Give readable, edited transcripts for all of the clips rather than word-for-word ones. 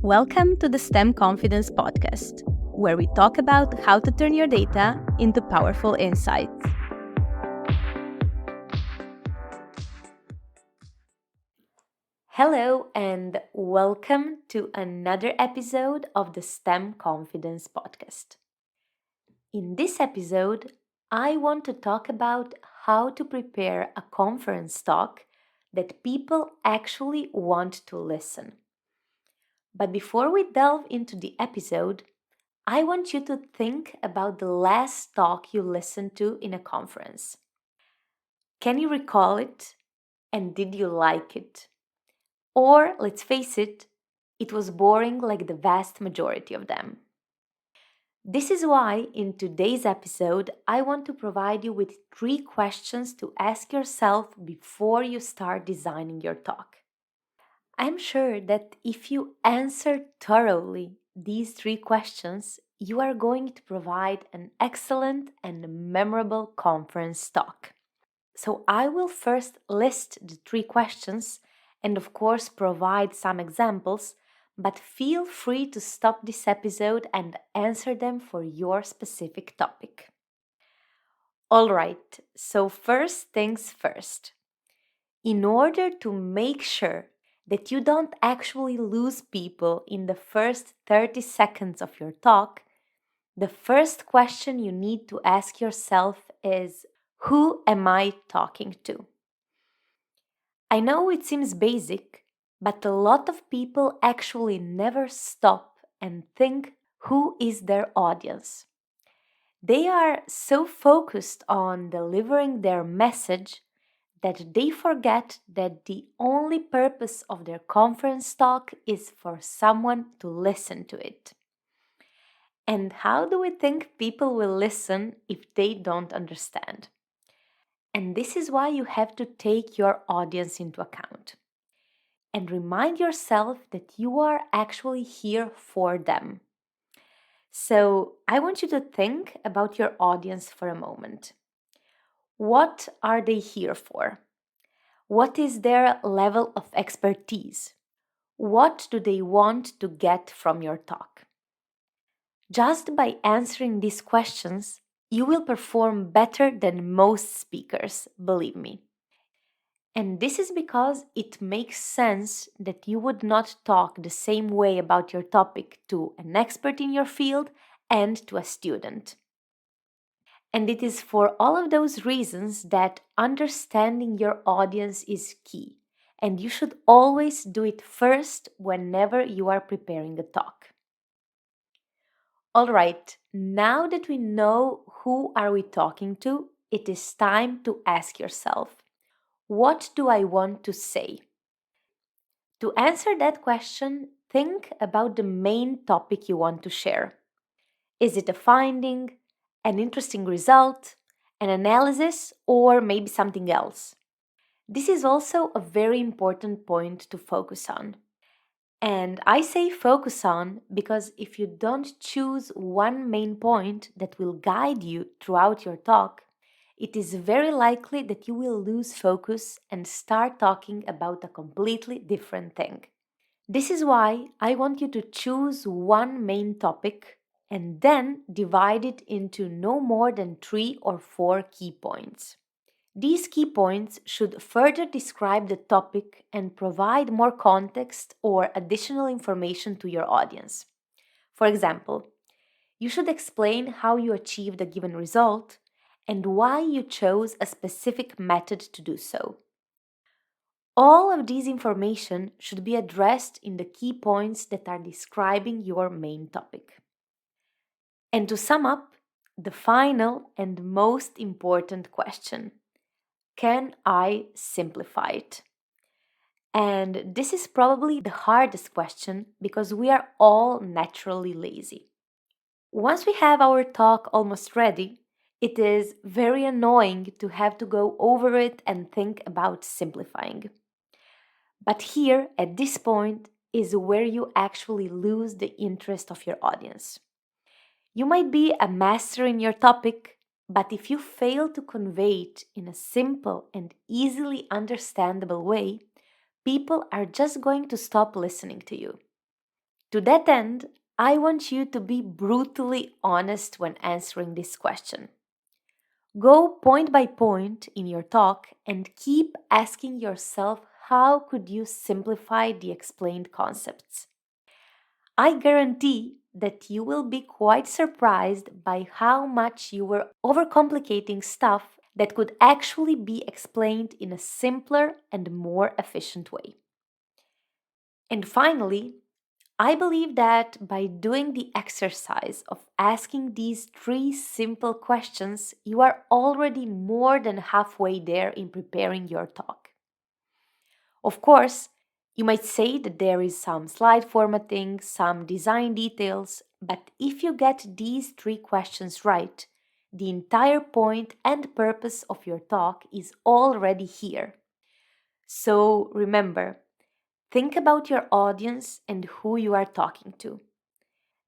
Welcome to the STEM Confidence Podcast, where we talk about how to turn your data into powerful insights. Hello and welcome to another episode of the STEM Confidence Podcast. In this episode, I want to talk about how to prepare a conference talk that people actually want to listen. But before we delve into the episode, I want you to think about the last talk you listened to in a conference. Can you recall it? And did you like it? Or, let's face it was boring like the vast majority of them. This is why, in today's episode, I want to provide you with 3 questions to ask yourself before you start designing your talk. I'm sure that if you answer thoroughly these 3 questions, you are going to provide an excellent and memorable conference talk. So, I will first list the 3 questions and, of course, provide some examples, but feel free to stop this episode and answer them for your specific topic. Alright, so first things first. In order to make sure that you don't actually lose people in the first 30 seconds of your talk, the first question you need to ask yourself is, who am I talking to? I know it seems basic, but a lot of people actually never stop and think, who is their audience? They are so focused on delivering their message that they forget that the only purpose of their conference talk is for someone to listen to it. And how do we think people will listen if they don't understand? And this is why you have to take your audience into account. And remind yourself that you are actually here for them. So, I want you to think about your audience for a moment. What are they here for? What is their level of expertise? What do they want to get from your talk? Just by answering these questions, you will perform better than most speakers, believe me. And this is because it makes sense that you would not talk the same way about your topic to an expert in your field and to a student. And it is for all of those reasons that understanding your audience is key, and you should always do it first whenever you are preparing a talk. All right, now that we know who are we talking to, it is time to ask yourself, what do I want to say? To answer that question, think about the main topic you want to share. Is it a finding, an interesting result, an analysis, or maybe something else? This is also a very important point to focus on. And I say focus on because if you don't choose one main point that will guide you throughout your talk, it is very likely that you will lose focus and start talking about a completely different thing. This is why I want you to choose one main topic and then divide it into no more than 3 or 4 key points. These key points should further describe the topic and provide more context or additional information to your audience. For example, you should explain how you achieved a given result and why you chose a specific method to do so. All of this information should be addressed in the key points that are describing your main topic. And to sum up, the final and most important question: can I simplify it? And this is probably the hardest question because we are all naturally lazy. Once we have our talk almost ready, it is very annoying to have to go over it and think about simplifying. But here, at this point, is where you actually lose the interest of your audience. You might be a master in your topic, but if you fail to convey it in a simple and easily understandable way, people are just going to stop listening to you. To that end, I want you to be brutally honest when answering this question. Go point by point in your talk and keep asking yourself how could you simplify the explained concepts. I guarantee that you will be quite surprised by how much you were overcomplicating stuff that could actually be explained in a simpler and more efficient way. And finally, I believe that by doing the exercise of asking these three simple questions, you are already more than halfway there in preparing your talk. Of course, you might say that there is some slide formatting, some design details, but if you get these three questions right, the entire point and purpose of your talk is already here. So remember, think about your audience and who you are talking to.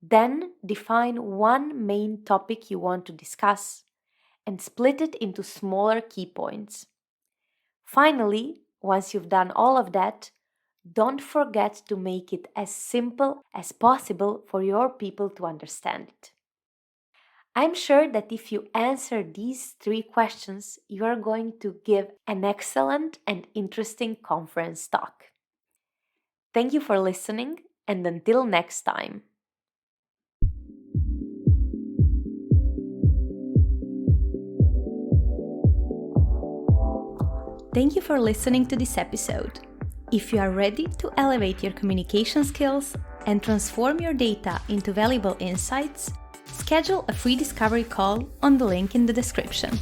Then define one main topic you want to discuss and split it into smaller key points. Finally, once you've done all of that, don't forget to make it as simple as possible for your people to understand it. I'm sure that if you answer these three questions, you are going to give an excellent and interesting conference talk. Thank you for listening, and until next time. Thank you for listening to this episode. If you are ready to elevate your communication skills and transform your data into valuable insights, schedule a free discovery call on the link in the description.